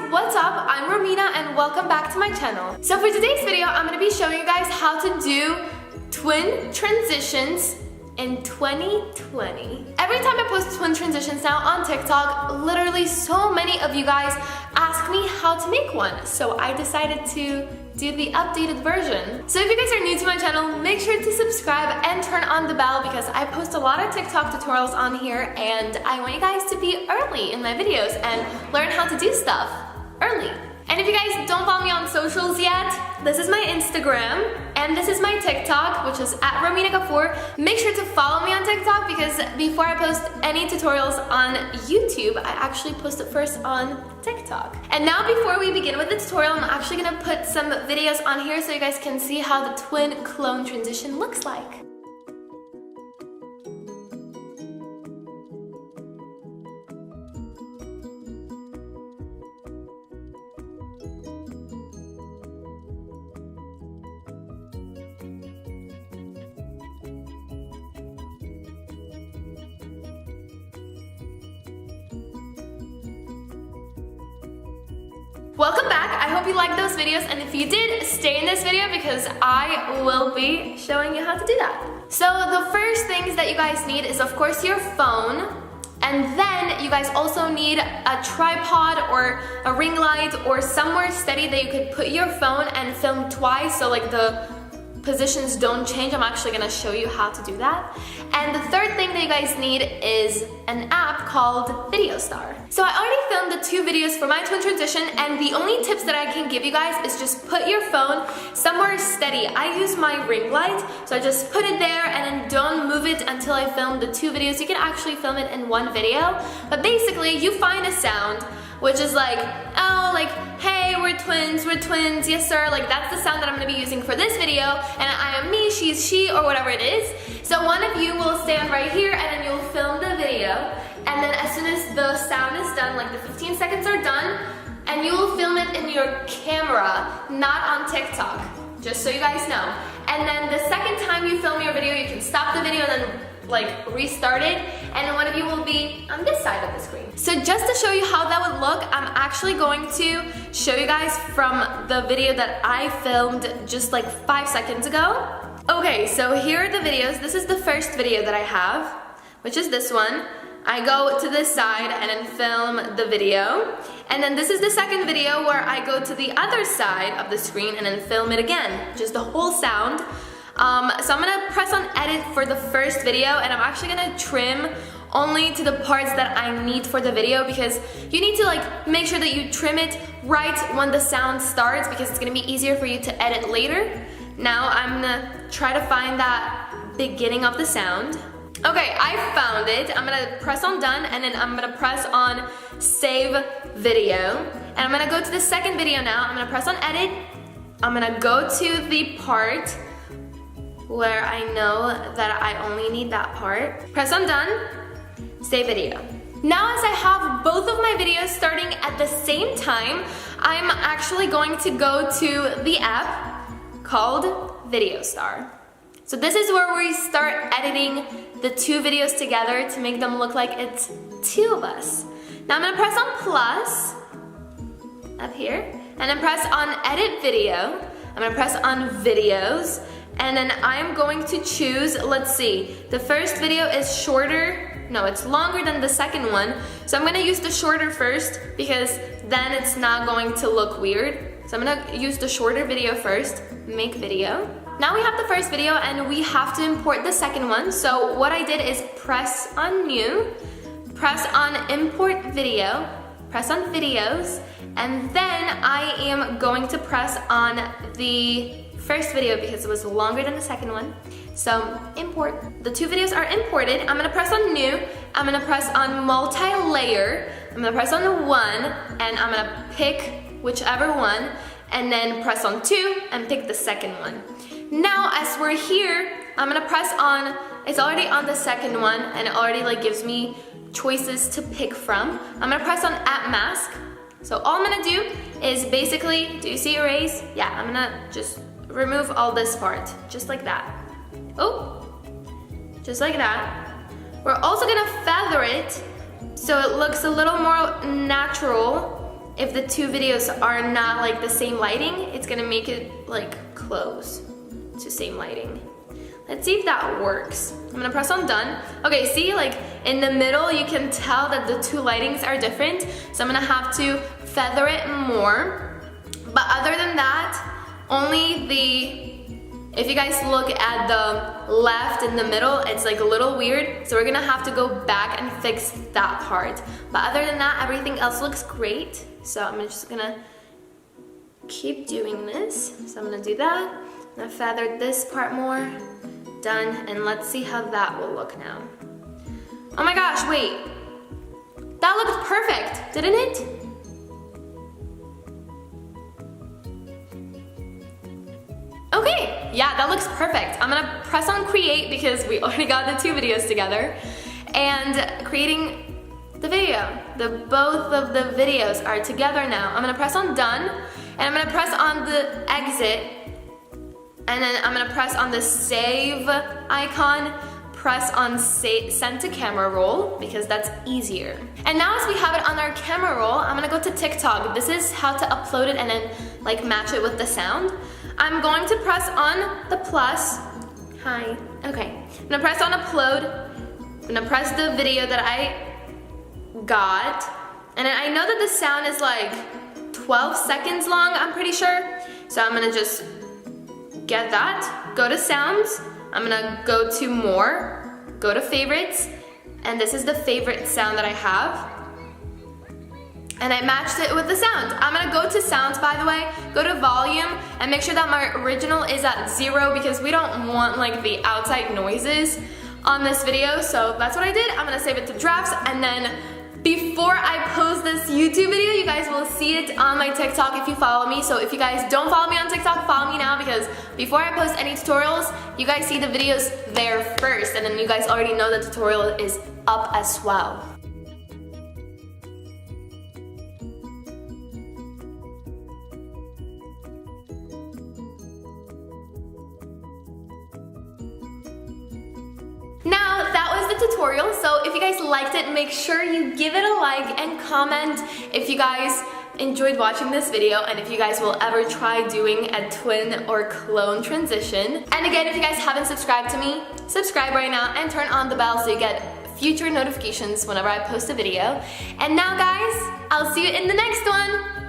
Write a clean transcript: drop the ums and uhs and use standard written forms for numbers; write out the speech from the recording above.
what's up? I'm Romina and welcome back to my channel. So for today's video, I'm going to be showing you guys how to do twin transitions in 2020. Every time I post twin transitions now on TikTok, literally so many of you guys ask me how to make one. So I decided to do the updated version. So if you guys are new to my channel, make sure to subscribe and turn on the bell because I post a lot of TikTok tutorials on here and I want you guys to be early in my videos and learn how to do stuff early. And if you guys don't follow me on socials yet, this is my Instagram and this is my TikTok, which is at Romina Gafour. Make sure to follow me on TikTok because before I post any tutorials on YouTube, I actually post it first on TikTok. And now before we begin with the tutorial, I'm actually gonna put some videos on here so you guys can see how the twin clone transition looks like. Welcome back. I hope you liked those videos, and if you did, stay in this video because I will be showing you how to do that. So the first things that you guys need is of course your phone, and then you guys also need a tripod or a ring light or somewhere steady that you could put your phone and film twice so like the positions don't change. I'm actually gonna show you how to do that. And the third thing that you guys need is an app called VideoStar. So I already filmed the 2 videos for my twin transition, and the only tips that I can give you guys is just put your phone somewhere steady. I use my ring light, so I just put it there and then don't move it until I film the 2 videos. You can actually film it in one video, but basically you find a sound which is like, oh, like, hey, we're twins, yes sir, like that's the sound that I'm gonna be using for this video, and I am me, she's she, or whatever it is. So one of you will stand right here and then you'll film the video, and then as soon as the sound is done, like the 15 seconds are done, and you will film it in your camera, not on TikTok, just so you guys know. And then the second time you film your video, you can stop the video and then like restart it, and then one of you will be on this side of the screen. So just to show you how that would look, I'm actually going to show you guys from the video that I filmed just like 5 seconds ago. Okay, so here are the videos. This is the first video that I have, which is this one. I go to this side and then film the video. And then this is the second video where I go to the other side of the screen and then film it again, just the whole sound. So I'm gonna press on edit for the first video, and I'm actually gonna trim only to the parts that I need for the video because you need to like make sure that you trim it right when the sound starts because it's gonna be easier for you to edit later. Now I'm gonna try to find that beginning of the sound. Okay, I found it. I'm gonna press on done and then I'm gonna press on save video. And I'm gonna go to the second video now. I'm gonna press on edit. I'm gonna go to the part where I know that I only need that part. Press on done, save video. Now as I have both of my videos starting at the same time, I'm actually going to go to the app called VideoStar. So this is where we start editing the 2 videos together to make them look like it's 2 of us. Now I'm gonna press on plus up here, and then press on edit video. I'm gonna press on videos, and then I'm going to choose, let's see, the first video is shorter, no, it's longer than the second one, so I'm gonna use the shorter first because then it's not going to look weird. So I'm gonna use the shorter video first, make video. Now we have the first video and we have to import the second one, so what I did is press on new, press on import video, press on videos, and then I am going to press on the first video because it was longer than the second one. So import. The 2 videos are imported. I'm gonna press on new. I'm gonna press on multi-layer. I'm gonna press on 1 and I'm gonna pick whichever one and then press on 2 and pick the second one. Now as we're here, I'm gonna press on, it's already on the second one and it already like gives me choices to pick from. I'm gonna press on app mask. So all I'm gonna do is basically, do you see erase? Yeah, I'm gonna just remove all this part, just like that. Oh, just like that. We're also gonna feather it so it looks a little more natural if the two videos are not like the same lighting, it's gonna make it like close to same lighting. Let's see if that works. I'm gonna press on done. Okay, see, like in the middle, you can tell that the two lightings are different. So I'm gonna have to feather it more. But other than that, if you guys look at the left in the middle, it's like a little weird. So we're gonna have to go back and fix that part. But other than that, everything else looks great. So I'm just gonna keep doing this. So I'm gonna do that. I'm gonna feather this part more. Done, and let's see how that will look now. Oh my gosh, wait. That looked perfect, didn't it? Okay, yeah, that looks perfect. I'm gonna press on create because we already got the two videos together. And creating the video. Both of the videos are together now. I'm gonna press on done, and I'm gonna press on the exit, and then I'm gonna press on the save icon, press on send to camera roll because that's easier. And now as we have it on our camera roll, I'm gonna go to TikTok. This is how to upload it and then like match it with the sound. I'm going to press on the plus. Hi. Okay. I'm gonna press on upload. I'm gonna press the video that I got. And then I know that the sound is like 12 seconds long, I'm pretty sure. So I'm gonna just get that, go to sounds, I'm gonna go to more, go to favorites, and this is the favorite sound that I have. And I matched it with the sound. I'm gonna go to sounds, by the way, go to volume, and make sure that my original is at 0 because we don't want like the outside noises on this video, so that's what I did. I'm gonna save it to drafts, and then before I post this YouTube video, you guys will see it on my TikTok if you follow me. So if you guys don't follow me on TikTok, follow me now because before I post any tutorials, you guys see the videos there first, and then you guys already know the tutorial is up as well. Now, that was the tutorial, so if you guys liked it, make sure you give it a like and comment if you guys enjoyed watching this video and if you guys will ever try doing a twin or clone transition. And again, if you guys haven't subscribed to me, subscribe right now and turn on the bell so you get future notifications whenever I post a video. And now guys, I'll see you in the next one.